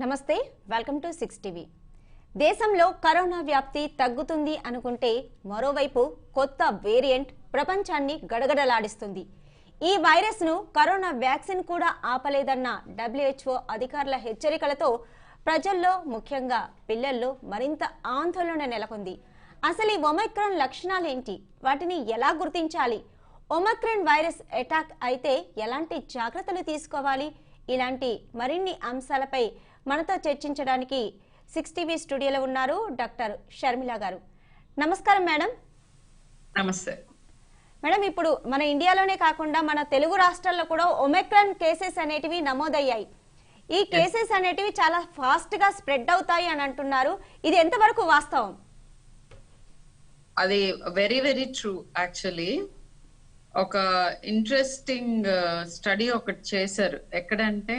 నమస్తే welcome to 6 TV దేశంలో corona వ్యాప్తి తగ్గుతుంది అనుకుంటే మరోవైపు కొత్త వేరియంట్ ప్రపంచాన్ని గడగడలాడిస్తుంది ఈ వైరస్ ను కరోనా వ్యాక్సిన్ కూడా ఆపలేదన్న WHO అధికారుల హెచ్చరికలతో ప్రజల్లో ముఖ్యంగా పిల్లల్లో మరింత ఆందోళన నెలకొంది అసలు ఈ ఒమైక్రాన్ లక్షణాలు ఏంటి వాటిని ఎలా గుర్తించాలి ఒమైక్రాన్ వైరస్ అటాక్ అయితే ఎలాంటి జాగ్రత్తలు తీసుకోవాలి ఇలాంటి మరిన్ని అంశాలపై మనతో చర్చించడానికి 6 టీవీ స్టూడియోలో ఉన్నారు డాక్టర్ షర్మిల గారు. నమస్కారం మేడం. నమస్తే మేడం. ఇప్పుడు మన ఇండియాలోనే కాకుండా మన తెలుగు రాష్ట్రాల్లో కూడా ఒమైక్రాన్ కేసెస్ అనేటివి నమోదయ్యాయి. ఈ కేసెస్ అనేటివి చాలా ఫాస్ట్ గా స్ప్రెడ్ అవుతాయి అని అంటున్నారు. ఇది ఎంతవరకు వాస్తవం? అది వెరీ వెరీ ట్రూ. యాక్చువల్లీ ఒక ఇంట్రెస్టింగ్ స్టడీ ఒకటి చేశారు. ఎక్కడంటే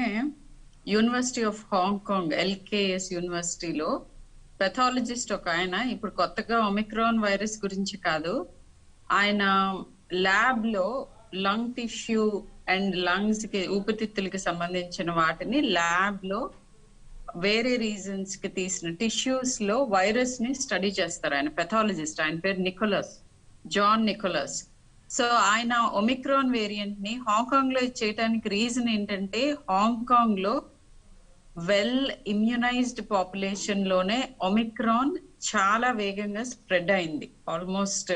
యూనివర్సిటీ ఆఫ్ హాంకాంగ్ LKS యూనివర్సిటీలో పెథాలజిస్ట్ ఒక ఆయన ఇప్పుడు కొత్తగా ఒమిక్రాన్ వైరస్ గురించి కాదు, ఆయన ల్యాబ్ లో లంగ్ టిష్యూ అండ్ లంగ్స్ కి ఊపిరితిత్తులకి సంబంధించిన వాటిని ల్యాబ్ లో వేరే రీజన్స్ కి తీసిన టిష్యూస్ లో వైరస్ ని స్టడీ చేస్తారు. ఆయన పెథాలజిస్ట్, ఆయన పేరు జాన్ నికోలస్. సో ఆయన ఒమిక్రాన్ వేరియంట్ ని హాంకాంగ్ లో చేయడానికి రీజన్ ఏంటంటే హాంకాంగ్ లో వెల్ ఇమ్యునైజ్డ్ పాపులేషన్ లోనే ఒమిక్రాన్ చాలా వేగంగా స్ప్రెడ్ అయింది. Almost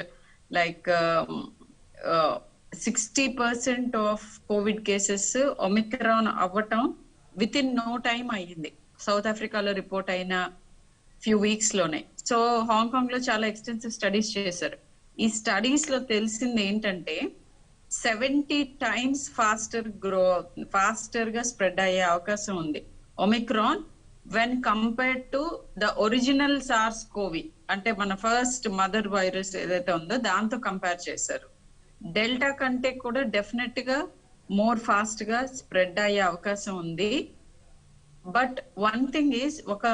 like 60% of Covid cases Omicron అవ్వటం విత్ ఇన్ నో టైం అయ్యింది. సౌత్ ఆఫ్రికాలో రిపోర్ట్ అయిన ఫ్యూ వీక్స్ లోనే. సో హాంకాంగ్ లో చాలా ఎక్స్టెన్సివ్ స్టడీస్ చేశారు. ఈ స్టడీస్ లో తెలిసింది ఏంటంటే 70 times ఫాస్టర్ గా స్ప్రెడ్ అయ్యే అవకాశం ఉంది Omicron when compared to the original SARS CoV, అంటే మన ఫస్ట్ మదర్ వైరస్ ఏదైతే ఉందో దాంతో కంపేర్ చేశారు. డెల్టా కంటే కూడా డెఫినెట్ గా మోర్ ఫాస్ట్ గా స్ప్రెడ్ అయ్యే అవకాశం ఉంది. బట్ వన్ థింగ్ ఈస్, ఒక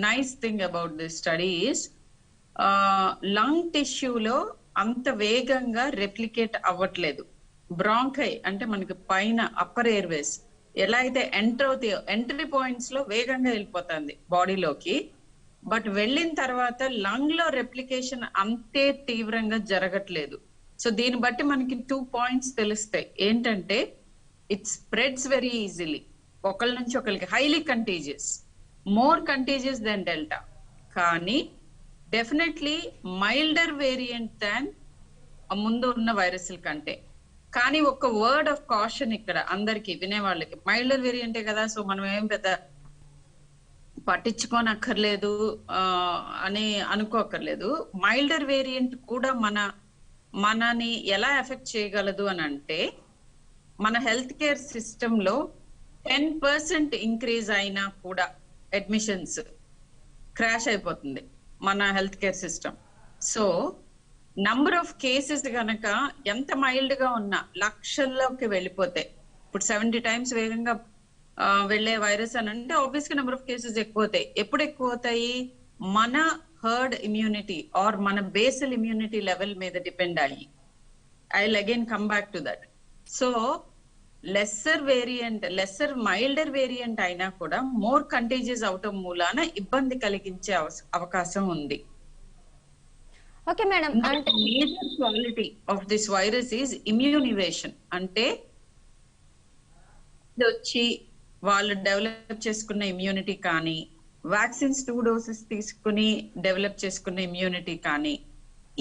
nice thing about this study is lung టిష్యూలో అంత వేగంగా రెప్లికేట్ అవ్వట్లేదు. బ్రాంకై అంటే మనకి పైన అప్పర్ ఎయిర్వేస్ ఎలా అయితే ఎంట్రీ పాయింట్స్ లో వేగంగా వెళ్ళిపోతుంది బాడీలోకి, బట్ వెళ్ళిన తర్వాత లంగ్ లో రెప్లికేషన్ అంతే తీవ్రంగా జరగట్లేదు. సో దీన్ని బట్టి మనకి 2 points తెలుస్తాయి. ఏంటంటే ఇట్ స్ప్రెడ్స్ వెరీ ఈజీలీ, ఒకళ్ళ నుంచి ఒకరికి, highly contagious, more contagious than delta, కానీ డెఫినెట్లీ మైల్డర్ వేరియంట్ దాన్ ముందు ఉన్న వైరస్ల కంటే. కానీ ఒక వర్డ్ ఆఫ్ కాషన్ ఇక్కడ అందరికి వినేవాళ్ళకి, మైల్డర్ వేరియంటే కదా, సో మనం ఏం పెద్ద పట్టించుకోనక్కర్లేదు అని అనుకోకర్లేదు. మైల్డర్ వేరియంట్ కూడా మనని ఎలా ఎఫెక్ట్ చేయగలదు అని అంటే, మన హెల్త్ కేర్ సిస్టమ్ లో 10% ఇంక్రీజ్ అయినా కూడా అడ్మిషన్స్ క్రాష్ అయిపోతుంది మన health care system. So number of cases గనక ఎంత మైల్డ్ గా ఉన్నా లక్షల్లోకి వెళ్ళిపోతే, ఇప్పుడు 70 times వేగంగా వెళ్లే వైరస్ అని అంటే ఆబ్వియస్ గా నెంబర్ ఆఫ్ కేసెస్ ఎక్కువ అవుతాయి. ఎప్పుడు ఎక్కువ అవుతాయి? మన హర్డ్ ఇమ్యూనిటీ ఆర్ మన బేసల్ ఇమ్యూనిటీ లెవెల్ మీద డిపెండ్ అయ్యి. I will again come back to that. So lesser milder variant అయినా కూడా మోర్ కంటేజియస్ అవటం మూలాన ఇబ్బంది కలిగించే అవకాశం ఉంది. Okay madam. Major quality of this virus is immune evasion. అంటే వచ్చి వాళ్ళు డెవలప్ చేసుకున్న ఇమ్యూనిటీ కానీ, వ్యాక్సిన్స్ 2 doses తీసుకుని డెవలప్ చేసుకున్న ఇమ్యూనిటీ కానీ,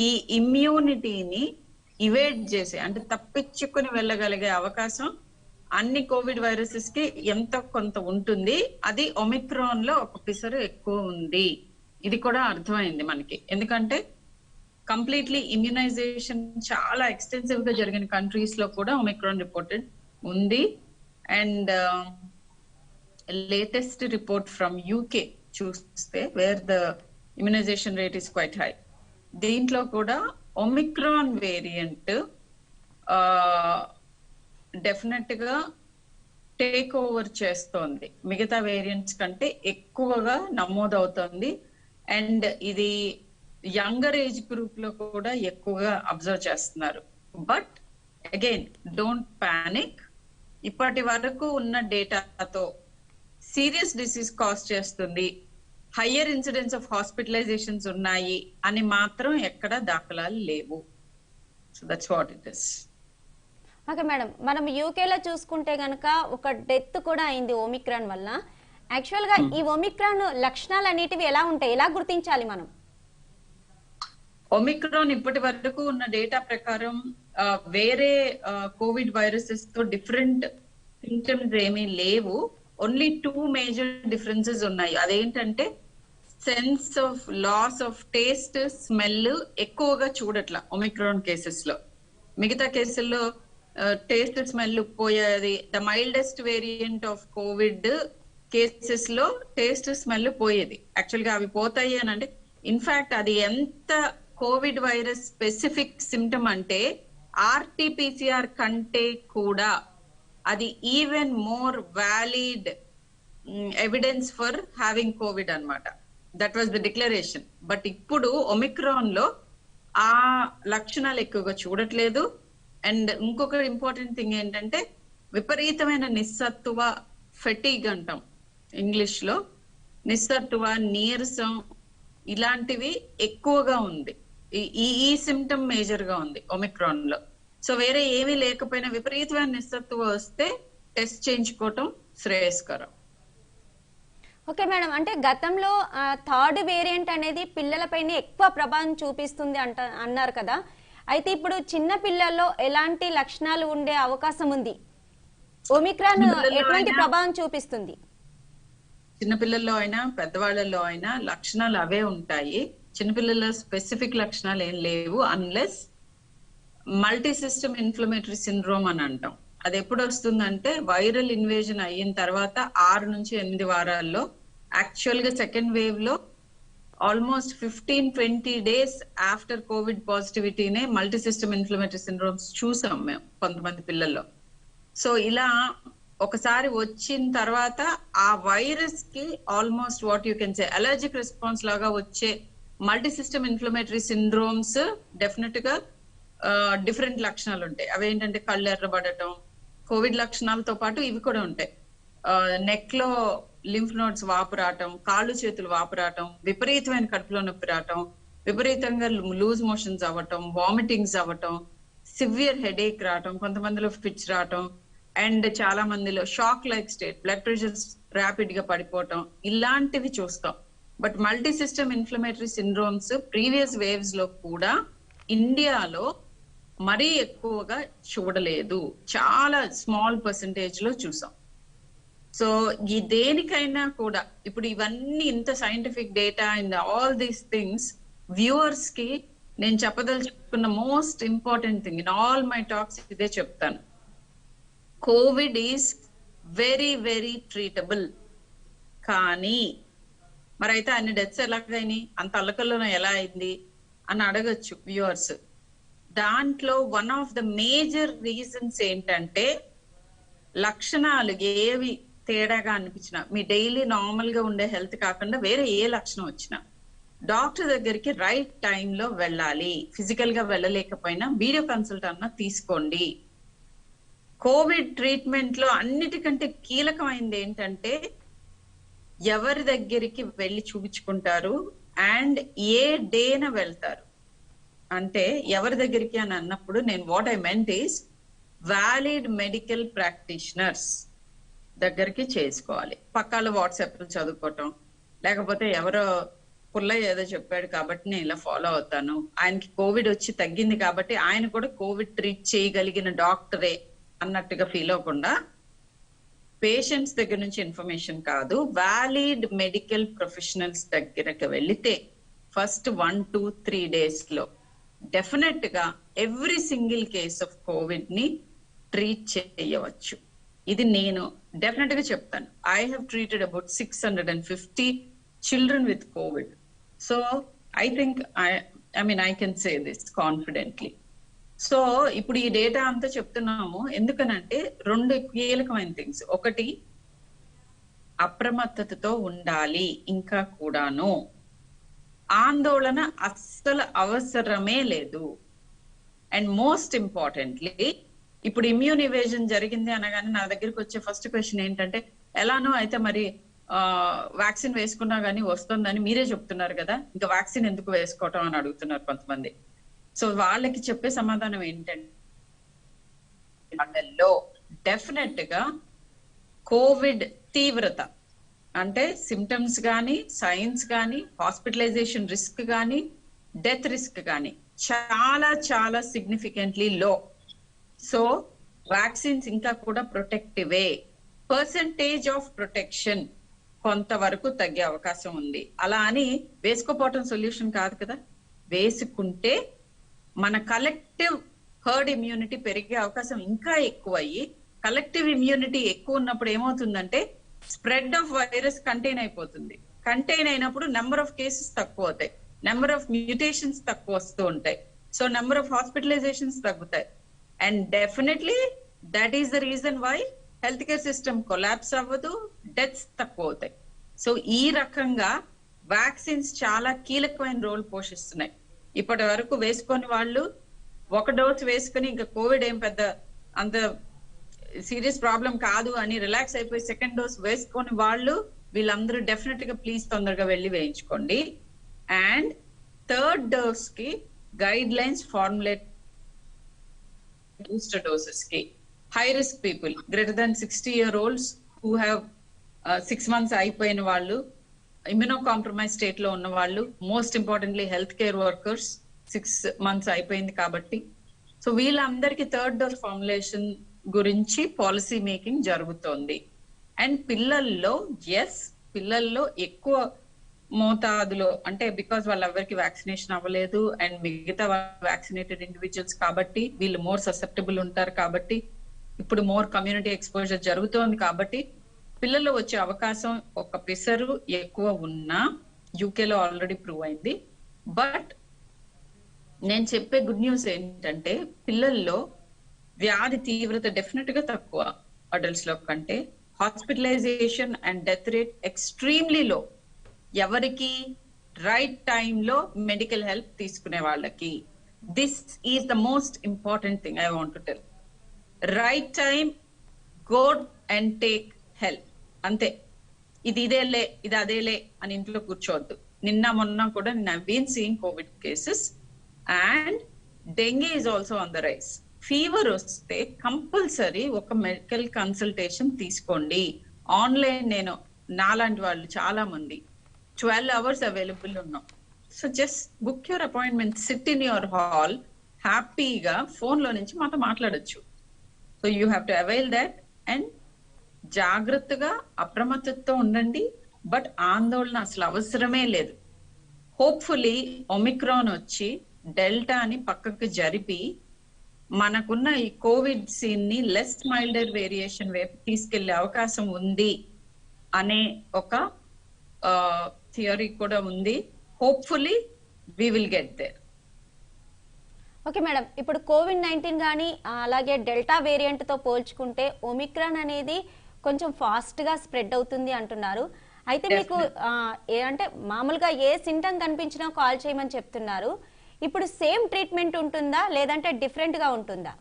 ఈ ఇమ్యూనిటీని ఇవేట్ చేసే, అంటే తప్పించుకుని వెళ్ళగలిగే అవకాశం అన్ని కోవిడ్ వైరసెస్ కి ఎంత కొంత ఉంటుంది. అది ఒమిక్రాన్ లో ఒక పిసరు ఎక్కువ ఉంది. ఇది కూడా అర్థమైంది మనకి. ఎందుకంటే కంప్లీట్లీ ఇమ్యునైజేషన్ చాలా ఎక్స్టెన్సివ్ గా జరిగిన కంట్రీస్ లో కూడా ఒమిక్రాన్ రిపోర్టెడ్ ఉంది. And latest report from UK చూస్తే where the immunisation rate is quite high. దీంట్లో కూడా ఒమిక్రాన్ వేరియంట్ డెఫినెట్ గా టేక్ ఓవర్ చేస్తోంది, మిగతా వేరియంట్స్ కంటే ఎక్కువగా నమోదవుతోంది. అండ్ ఇది యంగర్ ఏజ్ గ్రూప్ లో కూడా ఎక్కువగా అబ్జర్వ్ చేస్తున్నారు. But again don't panic. ఇప్పటి వరకు ఉన్న డేటాతో సీరియస్ డిసీజ్ కాజ్ చేస్తుంది, హయ్యర్ ఇన్సిడెన్స్ ఆఫ్ హాస్పిటలైజేషన్స్ ఉన్నాయి అని మాత్రం ఎక్కడ దాఖలాలు లేవు. So that's what it is. Okay madam, మనం యూకేలో చూసుకుంటే గనక ఒక డెత్ కూడా అయింది ఒమిక్రాన్ వల్ల. యాక్చువల్ గా ఈ ఒమిక్రాన్ లక్షణాలు అనేటివి ఎలా ఉంటాయి, ఎలా గుర్తించాలి మనం? ఒమిక్రాన్ ఇప్పటి వరకు ఉన్న డేటా ప్రకారం వేరే కోవిడ్ వైరసెస్ తో డిఫరెంట్ సింటమ్స్ ఏమీ లేవు. ఓన్లీ 2 మేజర్ డిఫరెన్సెస్ ఉన్నాయి. అదేంటంటే sense of loss of taste, smell ఎక్కువగా చూడట్లా ఒమిక్రాన్ కేసెస్ లో. మిగతా కేసుల్లో టేస్ట్, స్మెల్ పోయేది. The mildest variant of Covid cases లో టేస్ట్, స్మెల్ పోయేది. యాక్చువల్ గా అవి పోతాయి అని అంటే, ఇన్ఫాక్ట్ అది ఎంత కోవిడ్ వైరస్ స్పెసిఫిక్ సిమ్టమ్ అంటే ఆర్టీపీసీఆర్ కంటే కూడా అది even more valid evidence for having Covid అన్నమాట. That was the declaration. But ఇప్పుడు ఒమిక్రాన్ లో ఆ లక్షణాలు ఎక్కువగా చూడట్లేదు. అండ్ ఇంకొక ఇంపార్టెంట్ థింగ్ ఏంటంటే విపరీతమైన నిస్సత్తువ, ఫెటీగ్ అంటాం ఇంగ్లీష్ లో, నిస్సత్తువ, నీరసం ఇలాంటివి ఎక్కువగా ఉంది. ఈ సిమ్టమ్ మేజర్ గా ఉంది ఒమిక్రాన్ లో. సో వేరే ఏమీ లేకపోయినా విపరీతమైన నిస్సత్తువ వస్తే టెస్ట్ చేయించుకోవటం శ్రేయస్కరం. ఓకే మేడం, అంటే గతంలో 3rd వేరియంట్ అనేది పిల్లలపైన ఎక్కువ ప్రభావం చూపిస్తుంది అన్నారు కదా. అయితే ఇప్పుడు చిన్న పిల్లల్లో ఎలాంటి లక్షణాలు ఉండే అవకాశం ఉంది? ఒమిక్రాన్ ఎటువంటి ప్రభావం చూపిస్తుంది? చిన్నపిల్లల్లో అయినా పెద్దవాళ్ళలో అయినా లక్షణాలు అవే ఉంటాయి. చిన్నపిల్లల్లో స్పెసిఫిక్ లక్షణాలు ఏం లేవు, unless multi system inflammatory syndrome అని అంటాం. అది ఎప్పుడు వస్తుందంటే వైరల్ ఇన్వేజన్ అయిన తర్వాత 6 నుంచి 8 వారాల్లో, యాక్చువల్ గా సెకండ్ వేవ్ లో ఆల్మోస్ట్ 15-20 days ఆఫ్టర్ కోవిడ్ పాజిటివిటీనే మల్టీ సిస్టమ్ ఇన్ఫ్లమేటరీ సిండ్రోమ్స్ చూసాం మేము కొంతమంది పిల్లల్లో. సో ఇలా ఒకసారి వచ్చిన తర్వాత ఆ వైరస్ కి almost what you can say allergic response లాగా వచ్చే multi system inflammatory syndromes definite గా డిఫరెంట్ లక్షణాలు ఉంటాయి. అవేంటంటే కళ్ళు ఎర్రబడటం, కోవిడ్ లక్షణాలతో పాటు ఇవి కూడా ఉంటాయి. నెక్ లో లింఫ్ నోడ్స్ వాపు రావటం, కాళ్ళు చేతులు వాపు రావటం, విపరీతమైన కడుపులో నొప్పి రావటం, విపరీతంగా లూజ్ మోషన్స్ అవ్వటం, వామిటింగ్స్ అవ్వటం, సివియర్ హెడేక్ రావటం, కొంతమందిలో ఫిట్స్ రావటం, అండ్ చాలా మందిలో shock like state, blood pressures rapid గా పడిపోవటం, ఇలాంటివి చూస్తాం. But multi system inflammatory syndromes previous waves లో కూడా ఇండియాలో మరీ ఎక్కువగా చూడలేదు, చాలా స్మాల్ పర్సంటేజ్ లో చూసాం. సో ఈ దేనికైనా కూడా ఇప్పుడు ఇవన్నీ ఇంత scientific data and all these things viewers కి నేను చెప్పదలుచుకున్న most important thing in all my talks ఇదే చెప్తాను. Covid is very very treatable. కానీ మరి అయితే అన్ని డెత్స్ ఎలాగైనాయి, అంత అల్లకల్లోనే ఎలా అయింది అని అడగచ్చు వ్యూవర్స్. దాంట్లో one of the major reasons ఏంటంటే లక్షణాలు ఏవి తేడాగా అనిపించినా, మీ డైలీ నార్మల్ గా ఉండే హెల్త్ కాకుండా వేరే ఏ లక్షణం వచ్చినా డాక్టర్ దగ్గరికి రైట్ టైంలో వెళ్ళాలి. ఫిజికల్ గా వెళ్ళలేకపోయినా వీడియో కన్సల్ట్ అన్నా తీసుకోండి. కోవిడ్ ట్రీట్మెంట్ లో అన్నిటికంటే కీలకమైంది ఏంటంటే ఎవరి దగ్గరికి వెళ్ళి చూపించుకుంటారు అండ్ ఏ డేన వెళ్తారు. అంటే ఎవరి దగ్గరికి అని అన్నప్పుడు నేను what I meant is valid medical practitioners దగ్గరికి చేసుకోవాలి. పక్కాలో వాట్సాప్ చదువుకోవటం, లేకపోతే ఎవరో పుల్లయ్య ఏదో చెప్పాడు కాబట్టి నేను ఇలా ఫాలో అవుతాను, ఆయనకి కోవిడ్ వచ్చి తగ్గింది కాబట్టి ఆయన కూడా కోవిడ్ ట్రీట్ చేయగలిగిన డాక్టరే అన్నట్టుగా ఫీల్ అవ్వకుండా పేషెంట్స్ దగ్గర నుంచి ఇన్ఫర్మేషన్ కాదు, వ్యాలిడ్ మెడికల్ ప్రొఫెషనల్స్ దగ్గరకు వెళితే ఫస్ట్ 1-2-3 days లో డెఫినెట్ గా every single case of Covid ని ట్రీట్ చేయవచ్చు. ఇది నేను డెఫినెట్ గా చెప్తాను. I have treated about 650 children with COVID. So I think I can say this confidently. So ఇప్పుడు ఈ డేటా అంతా చెప్తున్నాము ఎందుకనంటే 2 కీలకమైన థింగ్స్. ఒకటి, అప్రమత్తతతో ఉండాలి. ఇంకా కూడాను ఆందోళన అస్సలు అవసరమే లేదు. అండ్ మోస్ట్ ఇంపార్టెంట్లీ ఇప్పుడు ఇమ్యూన్ ఇవేజన్ జరిగింది అనగానే నా దగ్గరికి వచ్చే ఫస్ట్ క్వశ్చన్ ఏంటంటే ఎలానో అయితే మరి వ్యాక్సిన్ వేసుకున్నా గానీ వస్తుందని మీరే చెప్తున్నారు కదా, ఇంకా వ్యాక్సిన్ ఎందుకు వేసుకోవటం అని అడుగుతున్నారు కొంతమంది. సో వాళ్ళకి చెప్పే సమాధానం ఏంటంటే వాళ్ళల్లో డెఫినెట్ గా కోవిడ్ తీవ్రత అంటే సిమ్టమ్స్ కానీ, సైన్స్ కానీ, హాస్పిటలైజేషన్ రిస్క్ కానీ, డెత్ రిస్క్ కానీ చాలా చాలా సిగ్నిఫికెంట్లీ లో. సో వ్యాక్సిన్స్ ఇంకా కూడా ప్రొటెక్టివే. పర్సంటేజ్ ఆఫ్ ప్రొటెక్షన్ కొంతవరకు తగ్గే అవకాశం ఉంది. అలా అని వేసుకోపోవటం సొల్యూషన్ కాదు కదా. వేసుకుంటే మన కలెక్టివ్ హర్డ్ ఇమ్యూనిటీ పెరిగే అవకాశం ఇంకా ఎక్కువ అయ్యి, కలెక్టివ్ ఇమ్యూనిటీ ఎక్కువ ఉన్నప్పుడు ఏమవుతుందంటే స్ప్రెడ్ ఆఫ్ వైరస్ కంటైన్ అయిపోతుంది. కంటైన్ అయినప్పుడు నెంబర్ ఆఫ్ కేసెస్ తక్కువ అవుతాయి, నెంబర్ ఆఫ్ మ్యూటేషన్స్ తక్కువ వస్తూ ఉంటాయి. సో నెంబర్ ఆఫ్ హాస్పిటలైజేషన్స్ తగ్గుతాయి. And definitely that is the reason why health care system collapse అవ్వదు, డెత్స్ తక్కువ అవుతాయి. సో ఈ రకంగా వ్యాక్సిన్స్ చాలా కీలకమైన రోల్ పోషిస్తున్నాయి. ఇప్పటి వరకు వేసుకొని వాళ్ళు ఒక డోస్ వేసుకుని ఇంకా కోవిడ్ ఏం పెద్ద అంత సీరియస్ ప్రాబ్లం కాదు అని రిలాక్స్ అయిపోయి సెకండ్ డోస్ వేసుకొని వాళ్ళు వీళ్ళందరూ డెఫినెట్ గా ప్లీజ్ తొందరగా వెళ్ళి వేయించుకోండి. అండ్ థర్డ్ డోస్ కి guidelines formulate booster doses కి high risk people greater than 60 year olds who have 6 months అయిపోయిన వాళ్ళు, ఇమ్యూనో కాంప్రమైజ్ స్టేట్ లో ఉన్న వాళ్ళు, most importantly health care workers 6 months అయిపోయింది కాబట్టి, సో వీళ్ళందరికీ థర్డ్ డోస్ ఫార్ములేషన్ గురించి పాలసీ మేకింగ్ జరుగుతోంది. అండ్ పిల్లల్లో పిల్లల్లో ఎక్కువ మోతాదులో అంటే బికాస్ వాళ్ళెవరికి వ్యాక్సినేషన్ అవ్వలేదు అండ్ మిగతా వ్యాక్సినేటెడ్ ఇండివిజువల్స్ కాబట్టి వీళ్ళు మోర్ ససెప్టబుల్ ఉంటారు కాబట్టి ఇప్పుడు మోర్ కమ్యూనిటీ ఎక్స్పోజర్ జరుగుతోంది కాబట్టి పిల్లల్లో వచ్చే అవకాశం ఒక పిసరు ఎక్కువ ఉన్నా యూకేలో ఆల్రెడీ ప్రూవ్ అయింది. బట్ నేను చెప్పే గుడ్ న్యూస్ ఏంటంటే పిల్లల్లో వ్యాధి తీవ్రత డెఫినెట్ గా తక్కువ అడల్ట్స్ లో కంటే. Hospitalisation and death rate extremely low. ఎవరికి రైట్ టైంలో మెడికల్ హెల్ప్ తీసుకునే వాళ్ళకి. This is the most important thing I want to tell. Right time, go and take help. అంతే. ఇది ఇదేలే ఇది అదేలే అని ఇంట్లో కూర్చోవద్దు. నిన్న మొన్న కూడా I been seeing covid cases and dengue is also on the rise. Fever వస్తే కంపల్సరీ ఒక మెడికల్ కన్సల్టేషన్ తీసుకోండి. ఆన్లైన్ నేను నాలాంటి వాళ్ళు చాలా మంది 12 hours అవైలబుల్ ఉన్నాం. So just book your appointment, sit in your hall, హ్యాపీగా ఫోన్ లో నుంచి మాతో మాట్లాడొచ్చు. So you have to avail that and జాగ్రత్తగా అప్రమత్తతో ఉండండి. బట్ ఆందోళన అసలు అవసరమే లేదు. హోప్ఫుల్లీ ఒమిక్రాన్ వచ్చి డెల్టాని పక్కకు జరిపి మనకున్న ఈ కోవిడ్ సీన్ ని లెస్ మైల్డర్ వేరియేషన్ వైపు తీసుకెళ్లే అవకాశం ఉంది అనే ఒక థియరీ కూడా ఉంది. Hopefully we will get there. Okay madam, ఇప్పుడు కోవిడ్-19 కానీ అలాగే డెల్టా వేరియంట్ తో పోల్చుకుంటే ఒమిక్రాన్ అనేది కొంచెం ఫాస్ట్ గా స్ప్రెడ్ అవుతుంది అంటున్నారు. అయితే మీకు అంటే మామూలుగా ఏ సింటమ్ కనిపించినా కాల్ చేయమని చెప్తున్నారు. ఇప్పుడు సేమ్ ట్రీట్మెంట్ ఉంటుందా లేదంటే డిఫరెంట్ గా ఉంటుందా?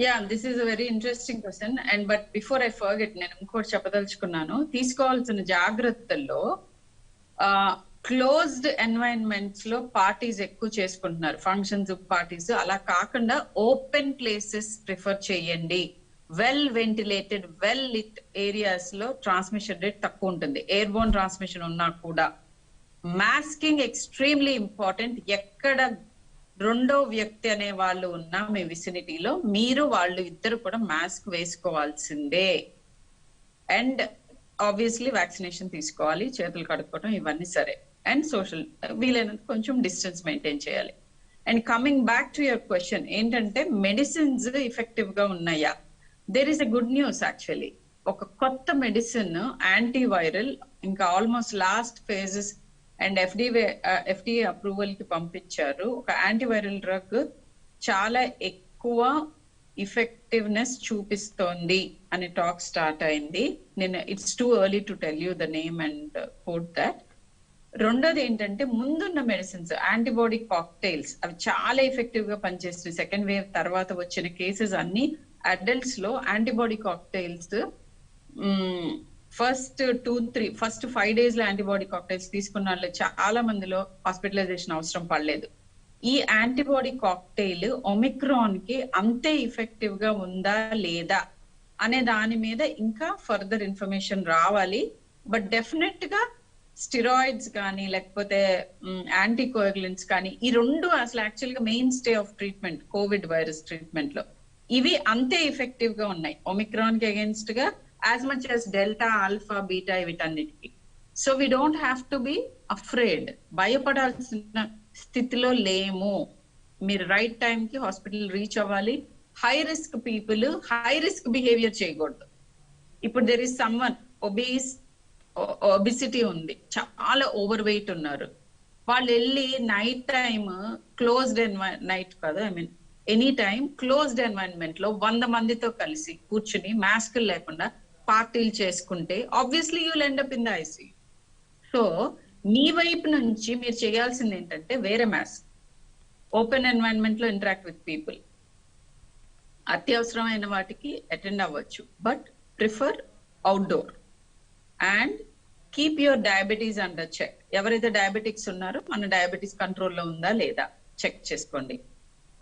Yeah, this is a very interesting question. And but before I forget, నేను ఇంకోటి చెప్పదలుచుకున్నాను. తీసుకోవాల్సిన జాగ్రత్తల్లో క్లోజ్డ్ ఎన్వైరన్మెంట్స్ లో పార్టీస్ ఎక్కువ చేసుకుంటున్నారు, ఫంక్షన్స్, పార్టీస్. అలా కాకుండా ఓపెన్ ప్లేసెస్ ప్రిఫర్ చేయండి. Well ventilated, well lit areas లో ట్రాన్స్మిషన్ రేట్ తక్కువ ఉంటుంది. ఎయిర్ బోర్న్ ట్రాన్స్మిషన్ ఉన్నా కూడా మాస్కింగ్ ఎక్స్ట్రీమ్లీ ఇంపార్టెంట్. ఎక్కడ రెండో వ్యక్తి అనే వాళ్ళు ఉన్నా మీ విసినిటీలో మీరు వాళ్ళు ఇద్దరు కూడా మాస్క్ వేసుకోవాల్సిందే. అండ్ ఆబ్వియస్లీ వ్యాక్సినేషన్ తీసుకోవాలి, చేతులు కడుక్కోవడం ఇవన్నీ సరే. అండ్ సోషల్ వీలైనంత కొంచెం డిస్టెన్స్ మెయింటైన్ చేయాలి. And coming back to your question ఏంటంటే మెడిసిన్స్ ఎఫెక్టివ్ గా ఉన్నాయా? There is a good news actually. ఒక కొత్త మెడిసిన్ యాంటీవైరల్ ఇంకా almost last phases and FDA approval కి పంపించారు. ఒక యాంటీవైరల్ డ్రగ్ చాలా ఎక్కువ ఇఫెక్టివ్నెస్ చూపిస్తోంది అని టాక్ స్టార్ట్ అయింది. నేను it's too early to tell you the name and quote that. రెండోది ఏంటంటే ముందున్న మెడిసిన్స్ యాంటీబాడీ కాక్టైల్స్ అవి చాలా ఎఫెక్టివ్ గా పనిచేస్తున్నాయి. సెకండ్ వేవ్ తర్వాత వచ్చిన కేసెస్ అన్ని అడల్ట్స్ లో యాంటీబాడీ కాక్టైల్స్ ఫస్ట్ 5 days లో యాంటీబాడీ కాక్టైల్స్ తీసుకున్న వాళ్ళు చాలా మందిలో హాస్పిటలైజేషన్ అవసరం పడలేదు. ఈ యాంటీబాడీ కాక్టైల్ ఒమిక్రాన్ కి అంతే ఎఫెక్టివ్ గా ఉందా లేదా అనే దాని మీద ఇంకా ఫర్దర్ ఇన్ఫర్మేషన్ రావాలి. బట్ డెఫినెట్ గా స్టిరాయిడ్స్ కానీ లేకపోతే యాంటీకోయాగులెంట్స్ కానీ ఈ రెండు అసలు యాక్చువల్ గా main stay of treatment Covid virus treatment లో ఇవి అంతే ఎఫెక్టివ్ గా ఉన్నాయి ఒమిక్రాన్ కి అగేన్స్ట్ గా as much as delta alpha beta వీటన్నిటికి. So we don't have to be afraid, భయపడాల్సిన స్థితిలో లేము. మీరు రైట్ టైం కి హాస్పిటల్ రీచ్ అవ్వాలి. High risk people high risk behaviour చేయకూడదు. ఇప్పుడు దెర్ ఇస్ సమ్వన్ ఒబిసిటీ ఉంది, చాలా ఓవర్ వెయిట్ ఉన్నారు, వాళ్ళు వెళ్ళి నైట్ టైం క్లోజ్డ్ నైట్ కాదు I mean any time closed environment లో 100 మందితో కలిసి కూర్చుని మాస్కులు లేకుండా పార్టీలు చేసుకుంటే obviously you will end up in the ICU. So మీ వైపు నుంచి మీరు చేయాల్సింది ఏంటంటే వేరే మాస్క్, ఓపెన్ ఎన్వైరన్మెంట్ లో ఇంటరాక్ట్ విత్ పీపుల్, అత్యవసరమైన వాటికి అటెండ్ అవ్వచ్చు, but prefer outdoor and keep your diabetes under check. ఎవరైతే డయాబెటిక్స్ ఉన్నారో మన డయాబెటీస్ కంట్రోల్లో ఉందా లేదా చెక్ చేసుకోండి.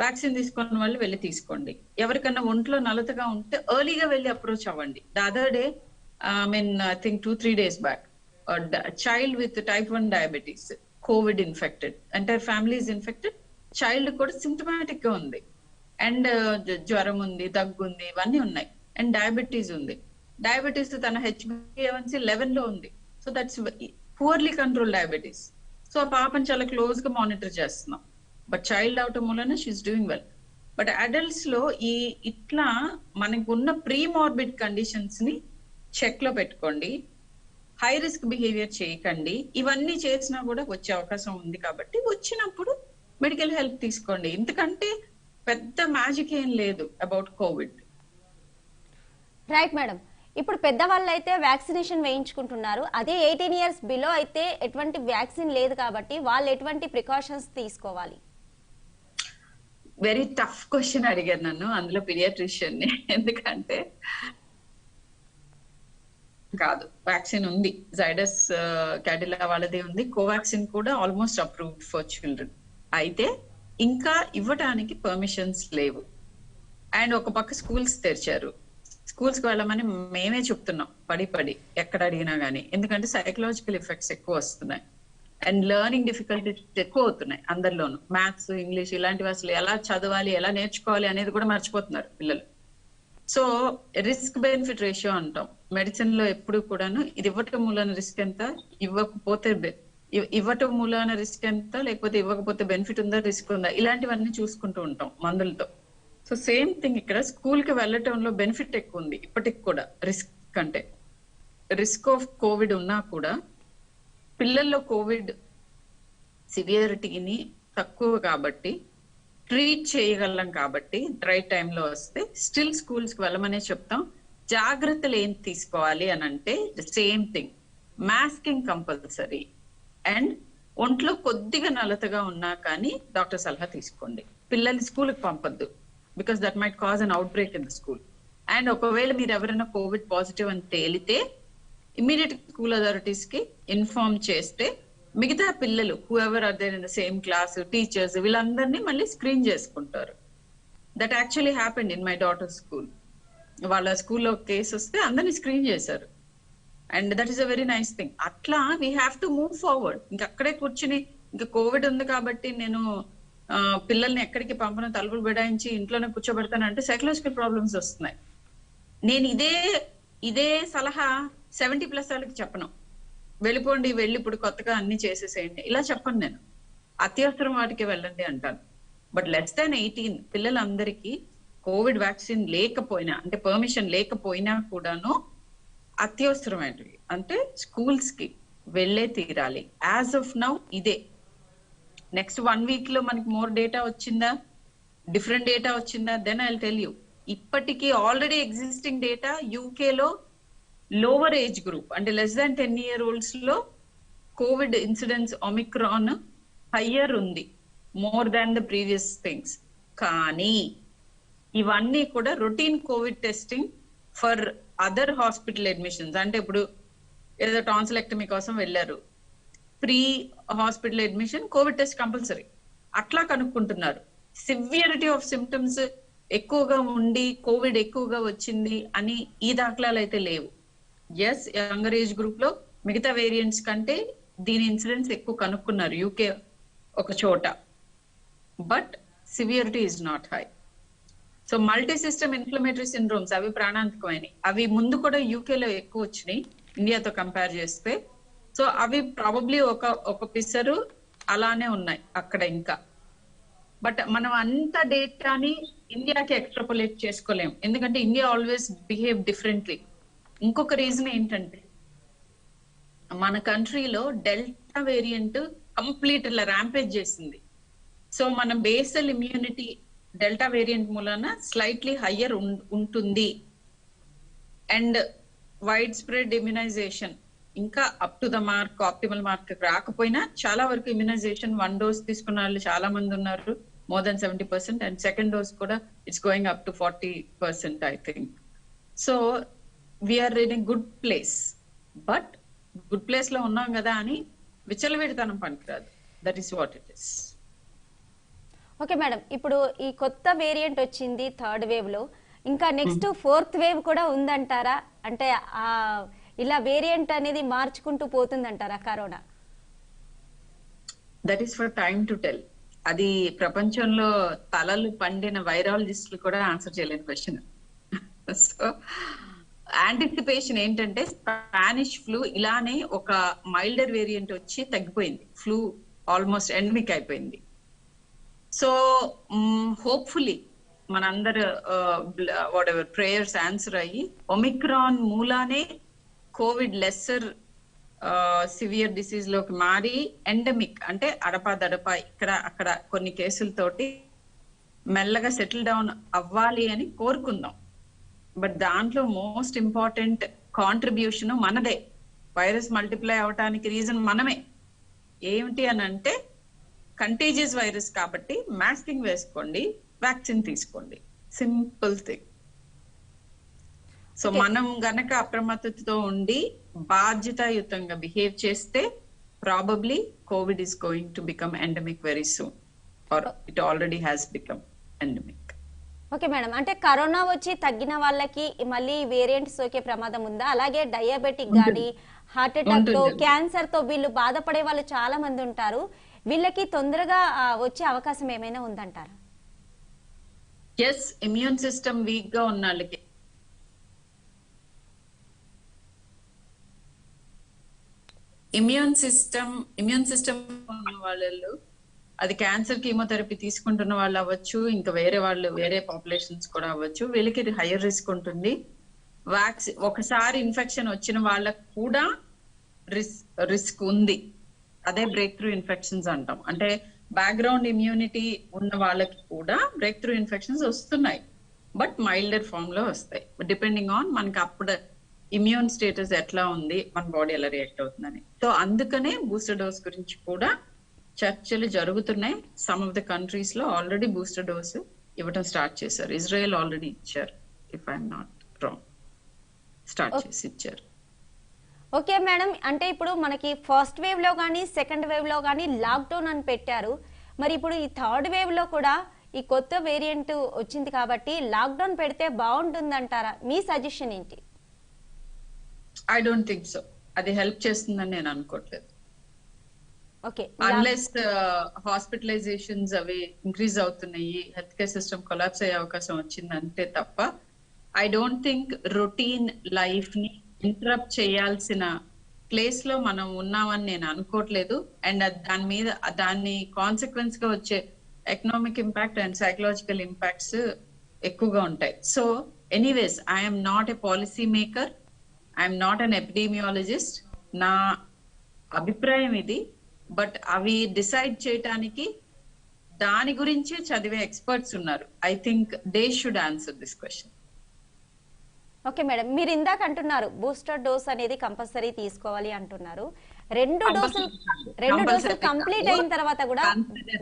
వ్యాక్సిన్ తీసుకున్న వాళ్ళు వెళ్ళి తీసుకోండి. ఎవరికన్నా ఒంట్లో నలతగా ఉంటే ఎర్లీగా వెళ్ళి అప్రోచ్ అవ్వండి. The other day I think 2-3 days back child with type 1 diabetes covid infected, entire family is infected, child కూడా సింప్టమాటిక్ గా ఉంది అండ్ జ్వరం ఉంది, దగ్గు ఉంది, ఇవన్నీ ఉన్నాయి అండ్ డయాబెటీస్ ఉంది. డయాబెటీస్ తన HbA1c 11 లో ఉంది. So that's purely control diabetes. So ఆ పాపని చాలా క్లోజ్ గా మానిటర్ చేస్తున్నాం. బట్ చైల్డ్ అవటం వలన she is doing well. But adults లో ఇట్లా మనకు ఉన్న ప్రీ మార్బిడ్ కండిషన్స్ ని చెక్ లో పెట్టుకోండి. హై రిస్క్ బిహేవియర్ చేయకండి. ఇవన్నీ చేసినా కూడా వచ్చే అవకాశం ఉంది కాబట్టి వచ్చినప్పుడు మెడికల్ హెల్ప్ తీసుకోండి. ఎందుకంటే పెద్ద మ్యాజిక్ ఏం లేదు అబౌట్ కోవిడ్. Right madam. ఇప్పుడు పెద్దవాళ్ళు అయితే వ్యాక్సినేషన్ వేయించుకుంటున్నారు, అదే 18 years బిలో అయితే ఎటువంటి వ్యాక్సిన్ లేదు కాబట్టి వాళ్ళు ఎటువంటి ప్రికాషన్స్ తీసుకోవాలి? వెరీ టఫ్ క్వశ్చన్ అడిగారు నన్ను, అందులో పీడియాట్రిషియన్ ని. ఎందుకంటే కాదు, వ్యాక్సిన్ ఉంది, జైడస్ క్యాడిలా వాళ్ళదే ఉంది, కోవాక్సిన్ కూడా ఆల్మోస్ట్ అప్రూవ్డ్ ఫర్ చిల్డ్రన్. అయితే ఇంకా ఇవ్వడానికి పర్మిషన్స్ లేవు. అండ్ ఒక పక్క స్కూల్స్ తెరిచారు, స్కూల్స్ కి వెళ్ళమని మేమే చెప్తున్నాం పడి ఎక్కడ అడిగినా గానీ. ఎందుకంటే సైకలాజికల్ ఎఫెక్ట్స్ ఎక్కువ వస్తున్నాయి అండ్ లెర్నింగ్ డిఫికల్టీస్ ఎక్కువ అవుతున్నాయి అందరిలోనూ. మ్యాథ్స్, ఇంగ్లీష్ ఇలాంటివి అసలు ఎలా చదవాలి, ఎలా నేర్చుకోవాలి అనేది కూడా మర్చిపోతున్నారు పిల్లలు. సో రిస్క్ బెనిఫిట్ రేషియో అంటాం మెడిసిన్ లో ఎప్పుడు కూడాను. ఇది ఇవ్వటం మూలాన రిస్క్ ఎంత, ఇవ్వటం మూలాన రిస్క్ ఎంత, లేకపోతే ఇవ్వకపోతే బెనిఫిట్ ఉందా, రిస్క్ ఉందా, ఇలాంటివన్నీ చూసుకుంటూ ఉంటాం మందులతో. సో సేమ్ థింగ్ ఇక్కడ స్కూల్ కి వెళ్ళటంలో బెనిఫిట్ ఎక్కువ ఉంది ఇప్పటికి కూడా రిస్క్ కంటే. రిస్క్ ఆఫ్ కోవిడ్ ఉన్నా కూడా పిల్లల్లో కోవిడ్ సివియరిటీని తక్కువ కాబట్టి ట్రీట్ చేయగలం కాబట్టి రైట్ టైంలో వస్తే స్టిల్ స్కూల్స్ కి వెళ్ళమనే చెప్తాం. జాగ్రత్తలు ఏం తీసుకోవాలి అని అంటే same thing, masking compulsory and ఒంట్లో కొద్దిగా నలతగా ఉన్నా కానీ డాక్టర్ సలహా తీసుకోండి. పిల్లల్ని స్కూల్కి పంపొద్దు because that might cause an outbreak in the school. And ఒకవేళ మీరు ఎవరైనా కోవిడ్ పాజిటివ్ అని తేలితే ఇమ్మీడియట్ స్కూల్ అథారిటీస్ కి ఇన్ఫార్మ్ చేస్తే మిగతా పిల్లలు whoever are there in the same class, teachers, వీళ్ళందరినీ మళ్ళీ స్క్రీన్ చేసుకుంటారు. That actually happened in my daughter school. వాళ్ళ స్కూల్లో కేసు వస్తే అందరినీ స్క్రీన్ చేశారు and that is a very nice thing. అట్లా we have to move forward. ఇంకా అక్కడే కూర్చుని ఇంకా కోవిడ్ ఉంది కాబట్టి నేను పిల్లల్ని ఎక్కడికి పంపను, తలుపులు బిడాయించి ఇంట్లోనే కూర్చోబెడతానంటే సైకలాజికల్ ప్రాబ్లమ్స్ వస్తున్నాయి. నేను ఇదే సలహా 70+ వాళ్ళకి చెప్పను. వెళ్ళిపోండి, వెళ్ళి ఇప్పుడు కొత్తగా అన్ని చేసేసేయండి ఇలా చెప్పను నేను. అత్యవసరం వాటికి వెళ్ళండి అంటాను. బట్ లెస్ దాన్ 18 పిల్లలందరికీ కోవిడ్ వ్యాక్సిన్ లేకపోయినా అంటే పర్మిషన్ లేకపోయినా కూడాను అత్యవసరమైనవి అంటే స్కూల్స్ కి వెళ్ళే తీరాలి. యాజ్ ఆఫ్ నౌ ఇదే. నెక్స్ట్ 1 week లో మనకి మోర్ డేటా వచ్చిందా, డిఫరెంట్ డేటా వచ్చిందా, then I will tell you. ఇప్పటికీ ఆల్రెడీ ఎగ్జిస్టింగ్ డేటా యూకేలో లోవర్ ఏజ్ గ్రూప్ అంటే లెస్ దాన్ 10 years లో కోవిడ్ ఇన్సిడెన్స్ ఒమిక్రాన్ హయ్యర్ ఉంది more than the previous things. కానీ ఇవన్నీ కూడా routine covid testing for other hospital admissions. అంటే ఇప్పుడు ఏదో టాన్సిలెక్టమీ కోసం వెళ్ళారు, pre hospital admission covid test compulsory అట్లా కనుక్కుంటున్నారు. సివియరిటీ ఆఫ్ సిమ్టమ్స్ ఎక్కువగా ఉండి కోవిడ్ ఎక్కువగా వచ్చింది అని ఈ దాఖలాలు అయితే లేవు. ఎస్, యంగర్ ఏజ్ గ్రూప్ లో మిగతా వేరియంట్స్ కంటే దీని ఇన్సిడెన్స్ ఎక్కువ కనుక్కున్నారు యూకే ఒక చోట, but severity is not high. So multi system inflammatory syndromes అవి ప్రాణాంతకమైనవి. అవి ముందు కూడా యూకేలో ఎక్కువ వచ్చినాయి ఇండియాతో కంపేర్ చేస్తే. సో అవి ప్రాబబ్లీ ఒక పిసరు అలానే ఉన్నాయి అక్కడ ఇంకా. బట్ మనం అంత డేటాని ఇండియాకి ఎక్స్ట్రాపులేట్ చేసుకోలేం, ఎందుకంటే ఇండియా ఆల్వేస్ బిహేవ్ డిఫరెంట్లీ. ఇంకొక రీజన్ ఏంటంటే మన కంట్రీలో డెల్టా వేరియంట్ కంప్లీట్ ఇలా ర్యాంపేజ్ చేసింది. సో మన బేసల్ ఇమ్యూనిటీ డెల్టా వేరియంట్ మూలన స్లైట్లీ హయ్యర్ ఉంటుంది. అండ్ వైడ్ స్ప్రెడ్ ఇమ్యునైజేషన్ ఇంకా up to the mark, optimal mark రాకపోయినా చాలా వరకు ఇమ్యునైజేషన్ 1 డోస్ తీసుకున్న వాళ్ళు చాలా మంది ఉన్నారు, more than 70%, and second dose కూడా it's going up to 40% I think. So we are in a good place. But good place లో ఉన్నాం కదా అని విచ్చలవిడితనం పనికిరాదు. That is what it is. Okay madam, ఇప్పుడు ఈ కొత్త వేరియంట్ వచ్చింది థర్డ్ వేవ్ లో, ఇంకా నెక్స్ట్ ఫోర్త్ వేవ్ కూడా ఉందంటారా? అంటే ఇలా వేరియంట్ అనేది మార్చుకుంటూ పోతుందంటారా Corona? That is for time to tell. అది ప్రపంచంలో తలలు పండిన వైరాలజిస్టులు కూడా ఆన్సర్ చేయలేని క్వశ్చన్. సో యాంటిసిపేషన్ ఏంటంటే స్పానిష్ ఫ్లూ ఇలానే ఒక మైల్డర్ వేరియంట్ వచ్చి తగ్గిపోయింది, ఫ్లూ ఆల్మోస్ట్ ఎండమిక్ అయిపోయింది. సో హోప్ఫుల్లీ మనందరు వాట్ ఎవర్ ప్రేయర్స్ ఆన్సర్ అయ్యి ఒమిక్రాన్ మూలానే కోవిడ్ లెస్సర్ సివియర్ డిసీజ్ లోకి మారి ఎండమిక్ అంటే అడపా ఇక్కడ అక్కడ కొన్ని కేసులతోటి మెల్లగా సెటిల్ డౌన్ అవ్వాలి అని కోరుకుందాం. బట్ దాంట్లో మోస్ట్ ఇంపార్టెంట్ కాంట్రిబ్యూషన్ మనదే. వైరస్ మల్టిప్లై అవటానికి రీజన్ మనమే. ఏమిటి అని అంటే కంటేజియస్ వైరస్ కాబట్టి మాస్కింగ్ వేసుకోండి, వ్యాక్సిన్ తీసుకోండి, సింపుల్ థింగ్. సో మనం గనక అప్రమత్తతో ఉండి బాధ్యతాయుతంగా బిహేవ్ చేస్తే probably covid is going to become endemic very soon, or it already has become endemic. Okay madam, అంటే కరోనా వచ్చి తగ్గిన వాళ్ళకి మళ్ళీ వేరియంట్ సోకే ప్రమాదం ఉందా? అలాగే డయాబెటిక్ గానీ, హార్ట్ అటాక్ తో, క్యాన్సర్ తో వీళ్ళు బాధపడే వాళ్ళు చాలా మంది ఉంటారు, వీళ్ళకి తొందరగా వచ్చే అవకాశం ఏమైనా ఉందంటారా? ఎస్, ఇమ్యూన్ సిస్టమ్ వీక్ గా ఉన్న వాళ్ళకి ఇమ్యూన్ సిస్టమ్ ఉన్న వాళ్ళు, అది క్యాన్సర్ కీమోథెరపీ తీసుకుంటున్న వాళ్ళు అవ్వచ్చు, ఇంకా వేరే పాపులేషన్స్ కూడా అవ్వచ్చు, వీళ్ళకి హైయర్ రిస్క్ ఉంటుంది. ఒకసారి ఇన్ఫెక్షన్ వచ్చిన వాళ్ళకు కూడా రిస్క్ ఉంది. అదే బ్రేక్ త్రూ ఇన్ఫెక్షన్స్ అంటాం. అంటే బ్యాక్గ్రౌండ్ ఇమ్యూనిటీ ఉన్న వాళ్ళకి కూడా బ్రేక్ త్రూ ఇన్ఫెక్షన్స్ వస్తున్నాయి, బట్ మైల్డర్ ఫామ్ లో వస్తాయి, డిపెండింగ్ ఆన్ మనకి అప్పుడు ఇమ్యూన్ స్టేటస్ ఎట్లా ఉంది, మన బాడీ ఎలా రియాక్ట్ అవుతుందని. సో అందుకనే బూస్టర్ డోస్ గురించి కూడా చర్చలు జరుగుతున్నాయి. సమ్ ఆఫ్ ద కంట్రీస్ లో ఆల్రెడీ బూస్టర్ డోస్ ఇవ్వడం స్టార్ట్ చేశారు. ఇజ్రాయెల్ ఆల్రెడీ ఇచ్చారు, if I'm not wrong, start చేసి ఇచ్చారు. ఓకే మేడం, అంటే ఇప్పుడు మనకి ఫస్ట్ వేవ్ లో కానీ సెకండ్ వేవ్ లో కానీ లాక్డౌన్ అని పెట్టారు, మరి ఇప్పుడు ఈ థర్డ్ వేవ్ లో కూడా ఈ కొత్త వేరియంట్ వచ్చింది కాబట్టి లాక్డౌన్ పెడితే బాగుంటుందంటారా? మీ సజెషన్ ఏంటి? I don't think so. అది హెల్ప్ చేస్తుందని నేను అనుకోవట్లేదు. ఓకే, అన్లెస్ హాస్పిటలైజేషన్స్ అవి ఇంక్రీజ్ అవుతున్నాయి, హెల్త్ కేర్ సిస్టమ్ కొలాప్స్ అయ్యే అవకాశం వచ్చిందంటే తప్ప I don't think routine life ని ఇంటరప్ట్ చేయాల్సిన ప్లేస్ లో మనం ఉన్నామని నేను అనుకోవట్లేదు. అండ్ దాన్ని కాన్సిక్వెన్స్ గా వచ్చే economic impact and psychological impacts ఎక్కువగా ఉంటాయి. So anyways, I'm not a policy maker, I'm not an epidemiologist. నా అభిప్రాయం ఇది. బట్ అవి డిసైడ్ చేయటానికి దాని గురించి చదివే ఎక్స్పర్ట్స్ ఉన్నారు. I think they should answer this question. Okay madam, మీరు ఇందాక అంటున్నారు బూస్టర్ డోస్ అనేది కంపల్సరీ తీసుకోవాలి అంటున్నారు. రెండు డోసులు కంప్లీట్ అయిన తర్వాత కూడా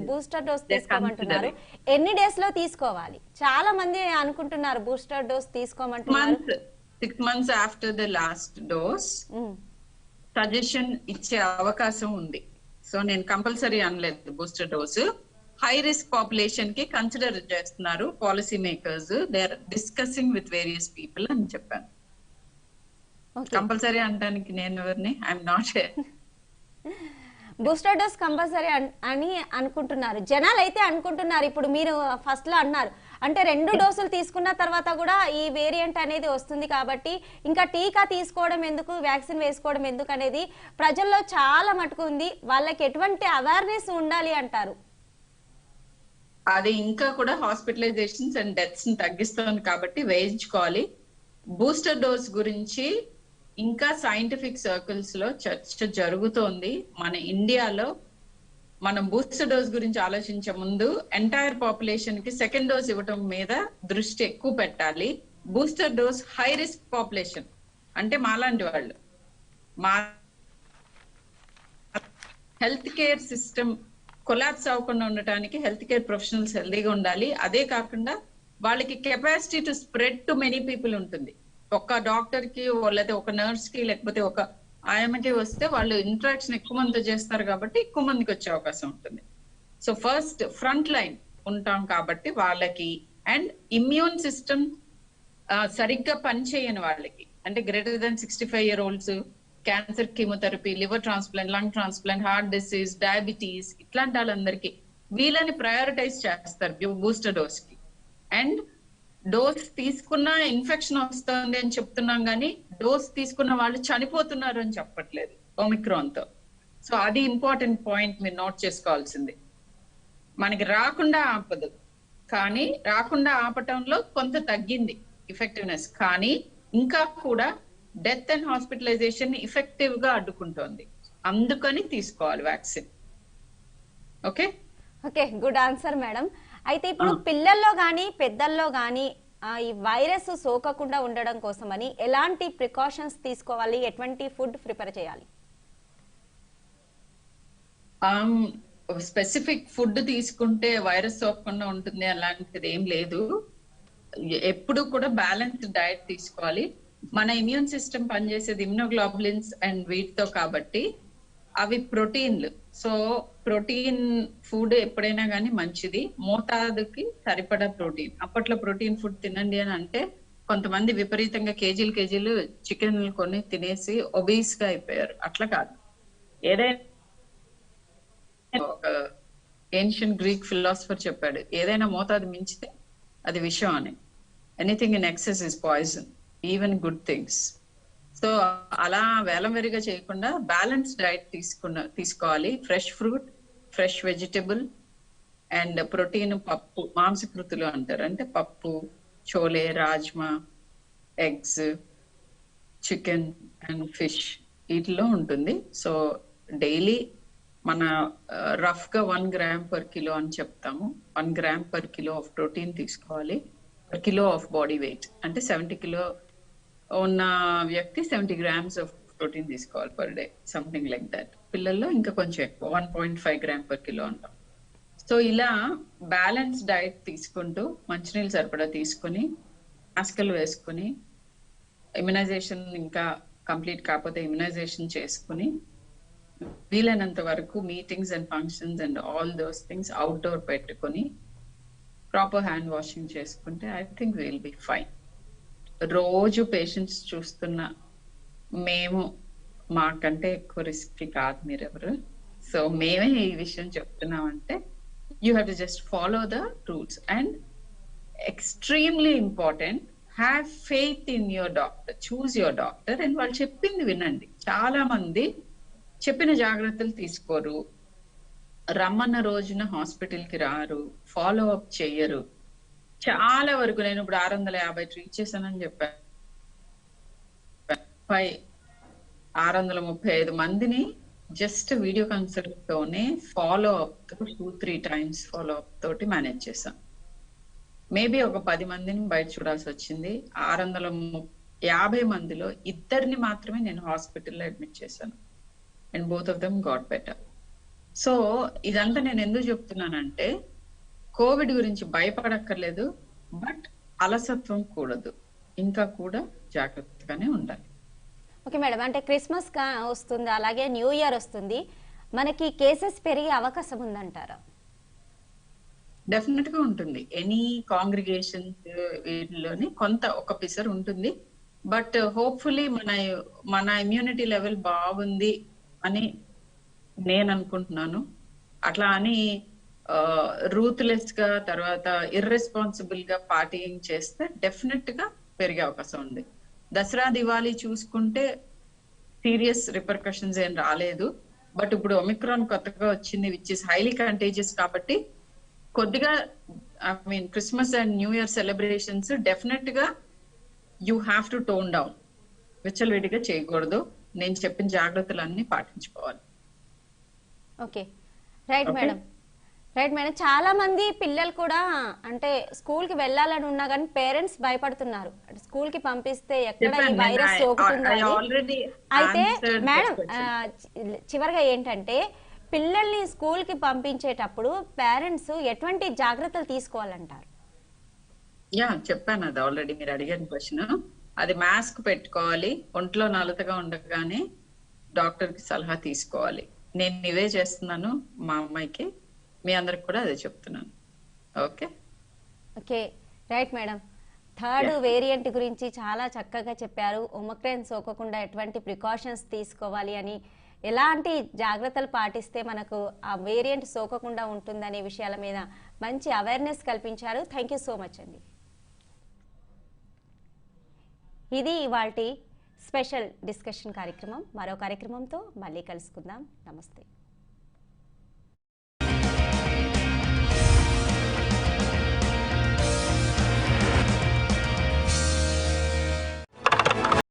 బూస్టర్ డోస్ తీసుకోమంటున్నారు. ఎన్ని డేస్ లో తీసుకోవాలి? చాలా మంది అనుకుంటున్నారు బూస్టర్ డోస్ తీసుకోమంటున్నారు. 6 months after the last dose suggestion ఇచ్చే అవకాశం ఉంది. సో నేను కంపల్సరీ అనలేదు booster dose. High risk population కి కన్సిడర్ చేస్తున్నారు policy makers, they are discussing with various people అని చెప్పాను. కంపల్సరీ అనడానికి నేను ఎవరిని, I'm not. Booster dose compulsory అని అనుకుంటున్నారు జనాలు అయితే అనుకుంటున్నారు. ఇప్పుడు మీరు ఫస్ట్ లో అన్నారు అంటే 2 డోసులు తీసుకున్న తర్వాత కూడా ఈ వేరియంట్ అనేది వస్తుంది కాబట్టి ఇంకా టీకా తీసుకోవడం ఎందుకు, వ్యాక్సిన్ వేసుకోవడం ఎందుకు అనేది ప్రజల్లో చాలా మటుకు ఉంది. వాళ్ళకి ఎటువంటి అవేర్నెస్ ఉండాలి అంటారు? అది ఇంకా కూడా హాస్పిటలైజేషన్స్ అండ్ డెత్స్ ని తగ్గిస్తుంది కాబట్టి వేయించుకోవాలి. బూస్టర్ డోస్ గురించి ఇంకా సైంటిఫిక్ సర్కిల్స్ లో చర్చ జరుగుతోంది. మన ఇండియాలో మనం బూస్టర్ డోస్ గురించి ఆలోచించే ముందు ఎంటైర్ పాపులేషన్ కి సెకండ్ డోస్ ఇవ్వటం మీద దృష్టి ఎక్కువ పెట్టాలి. Booster dose high risk population అంటే మాలాంటి వాళ్ళు, మా హెల్త్ కేర్ సిస్టమ్ కొలాప్స్ అవ్వకుండా ఉండటానికి హెల్త్ కేర్ ప్రొఫెషనల్స్ హెల్తీగా ఉండాలి. అదే కాకుండా వాళ్ళకి capacity to spread to many people ఉంటుంది. ఒక డాక్టర్ కి లేకపోతే ఒక నర్స్ కి లేకపోతే ఒక ఆయమ్మకి వస్తే వాళ్ళు ఇంటరాక్షన్ ఎక్కువ మందితో చేస్తారు కాబట్టి ఎక్కువ మందికి వచ్చే అవకాశం ఉంటుంది. సో ఫస్ట్ ఫ్రంట్ లైన్ ఉంటాం కాబట్టి వాళ్ళకి, అండ్ ఇమ్యూన్ సిస్టమ్ సరిగ్గా పనిచేయని వాళ్ళకి, అంటే greater than 65 year olds, cancer, chemotherapy, liver transplant, lung transplant, heart disease, diabetes ఇట్లాంటి వాళ్ళందరికీ వీళ్ళని ప్రయారిటైజ్ చేస్తారు బూస్టర్ డోస్ కి. అండ్ డోస్ తీసుకున్న ఇన్ఫెక్షన్ వస్తుంది అని చెప్తున్నాం కానీ డోస్ తీసుకున్న వాళ్ళు చనిపోతున్నారు అని చెప్పట్లేదు ఒమిక్రాన్ తో. సో అది ఇంపార్టెంట్ పాయింట్ మీరు నోట్ చేసుకోవాల్సింది. మనకి రాకుండా ఆపదు, కానీ రాకుండా ఆపటంలో కొంత తగ్గింది ఎఫెక్టివ్నెస్, కానీ ఇంకా కూడా డెత్ అండ్ హాస్పిటలైజేషన్ ఎఫెక్టివ్ గా అడ్డుకుంటోంది. అందుకని తీసుకోవాలి vaccine. Okay okay, good answer madam. అయితే ఇప్పుడు పిల్లల్లో గానీ పెద్దల్లో గానీ ఈ వైరస్ సోకకుండా ఉండడం కోసమని ఎలాంటి ప్రికాషన్స్ తీసుకోవాలి, ఎటువంటి ఫుడ్ ప్రిపేర్ చేయాలి? స్పెసిఫిక్ ఫుడ్ తీసుకుంటే వైరస్ సోకకుండా ఉంటుంది అలాంటిది ఏం లేదు. ఎప్పుడు కూడా బ్యాలెన్స్డ్ డయట్ తీసుకోవాలి. మన ఇమ్యూన్ సిస్టమ్ పనిచేసేది ఇమ్యూనోగ్లోబులిన్స్ అండ్ వీటితో కాబట్టి అవి ప్రోటీన్లు. సో ప్రోటీన్ ఫుడ్ ఎప్పుడైనా కానీ మంచిది, మోతాదుకి సరిపడా ప్రోటీన్. అప్పట్లో ప్రోటీన్ ఫుడ్ తినండి అని అంటే కొంతమంది విపరీతంగా కేజీలు చికెన్ కొని తినేసి ఒబీస్ గా అయిపోయారు. అట్లా కాదు, ఏదైనా ఒక ఏన్షియన్ గ్రీక్ ఫిలాసఫర్ చెప్పాడు, ఏదైనా మోతాదు మించితే అది విషం అని. Anything in excess is poison, even good things. So అలా వేలంవెరిగా చేయకుండా బ్యాలెన్స్ డైట్ తీసుకోవాలి. Fresh fruit, fresh vegetable and protein, పప్పు, మాంసకృతులు అంటారు, అంటే పప్పు, chole, rajma, eggs, chicken and fish వీటిలో ఉంటుంది. సో డైలీ మన రఫ్ గా 1 gram per kilo అని చెప్తాము. 1 gram per kilo of protein తీసుకోవాలి per kilo of body weight. అంటే 70 kilo ఉన్న వ్యక్తి 70 grams ఆఫ్ ప్రోటీన్ తీసుకోవాలి per day, something like that. పిల్లల్లో ఇంకా కొంచెం ఎక్కువ, 1.5 gram per kilo అంటాం. సో ఇలా బ్యాలెన్స్ డైట్ తీసుకుంటూ మంచినీళ్ళు సరిపడా తీసుకుని మాస్కులు వేసుకుని, ఇమ్యునైజేషన్ ఇంకా కంప్లీట్ కాకపోతే ఇమ్యునైజేషన్ చేసుకుని, వీలైనంత వరకు meetings and functions and all those things outdoor పెట్టుకుని ప్రాపర్ హ్యాండ్ వాషింగ్ చేసుకుంటే I think will be fine. రోజు పేషెంట్స్ చూస్తున్న మేము మాకంటే ఎక్కువ రిస్క్ కాదు మీరెవరు. సో మేమే ఈ విషయం చెప్తున్నామంటే you have to just follow the rules. And extremely important, have faith in your doctor, choose your doctor. And వాళ్ళు చెప్పింది వినండి. చాలా మంది చెప్పిన జాగ్రత్తలు తీసుకోరు, రమ్మన్న రోజున హాస్పిటల్ కి రారు, ఫాలో అప్ చెయ్యరు. చాలా వరకు నేను ఇప్పుడు 650 ట్రీట్ చేశానని చెప్పాను, 635 మందిని జస్ట్ వీడియో కన్సల్ట్ తోనే follow up 2-3 times follow up తోటి మేనేజ్ చేశాను. మేబీ ఒక 10 మందిని బయట చూడాల్సి వచ్చింది. 650 మందిలో 2 మాత్రమే నేను హాస్పిటల్లో అడ్మిట్ చేశాను. And both of them got better. So ఇదంతా నేను ఎందుకు చెప్తున్నానంటే కోవిడ్ గురించి భయపడక్కర్లేదు, బట్ అలసత్వం కూడదు. ఇంకా కూడా జాగ్రత్తగానే ఉండాలి. ఓకే మేడం, అంటే క్రిస్మస్ వస్తుంది, అలాగే న్యూ ఇయర్ వస్తుంది, మనకి కేసెస్ పెరిగే అవకాశం ఉందంటారా? డెఫినెట్ గా ఉంటుంది. ఎనీ కాంగ్రిగేషన్స్ వీటిలోని కొంత ఒక పిసర్ ఉంటుంది. బట్ హోప్ఫుల్లీ మన ఇమ్యూనిటీ లెవెల్ బాగుంది అని నేను అనుకుంటున్నాను. అట్లా అని రూత్లెస్ గా తర్వాత ఇర్రెస్పాన్సిబుల్ గా పార్టీయింగ్ చేస్తే డెఫినెట్ గా పెరిగే అవకాశం ఉంది. దసరా దివాళీ చూసుకుంటే సీరియస్ రిపర్కషన్స్ ఏం రాలేదు. బట్ ఇప్పుడు ఒమిక్రాన్ కొత్తగా వచ్చింది, విచ్ ఇస్ హైలీ కంటేజియస్. కాబట్టి కొద్దిగా I mean Christmas and new year celebrations definite గా you have to tone down. విచ్చలవిడిగా చేయకూడదు. నేను చెప్పిన జాగ్రత్తలన్నీ పాటించుకోవాలి. Okay, right madam. Right madam, చాలా మంది పిల్లలు కూడా అంటే స్కూల్ కి వెళ్ళాలని ఉన్నా కానీ పేరెంట్స్ భయపడుతున్నారు, స్కూల్ కి పంపిస్తే ఎక్కడ ఈ వైరస్ సోకుతుందో. అయితే మేడం చివరిగా ఏంటంటే పిల్లల్ని స్కూల్ కి పంపించేటప్పుడు పేరెంట్స్ ఎటువంటి జాగ్రత్తలు తీసుకోవాలంటారు? చెప్పాను అది ఆల్రెడీ, మీరు అడిగిన క్వశ్చన్. అది మాస్క్ పెట్టుకోవాలి, ఒంట్లో నలతగా ఉండగానే డాక్టర్ కి సలహా తీసుకోవాలి. నేను ఇవే చేస్తున్నాను మా అమ్మాయికి, మీ అందరికి కూడా అదే చెప్తున్నాను. Okay okay, right madam. Third variant గురించి చాలా చక్కగా చెప్పారు. ఒమిక్రాన్ సోకకుండా ఎటువంటి ప్రికాషన్స్ తీసుకోవాలి అని, ఎలాంటి జాగ్రత్తలు పాటిస్తే మనకు ఆ వేరియంట్ సోకకుండా ఉంటుందనే విషయాల మీద మంచి అవేర్నెస్ కల్పించారు. థ్యాంక్ యూ సో మచ్ అండి. ఇది ఇవాల్టి స్పెషల్ డిస్కషన్ కార్యక్రమం. మరో కార్యక్రమంతో మళ్ళీ కలుసుకుందాం. నమస్తే.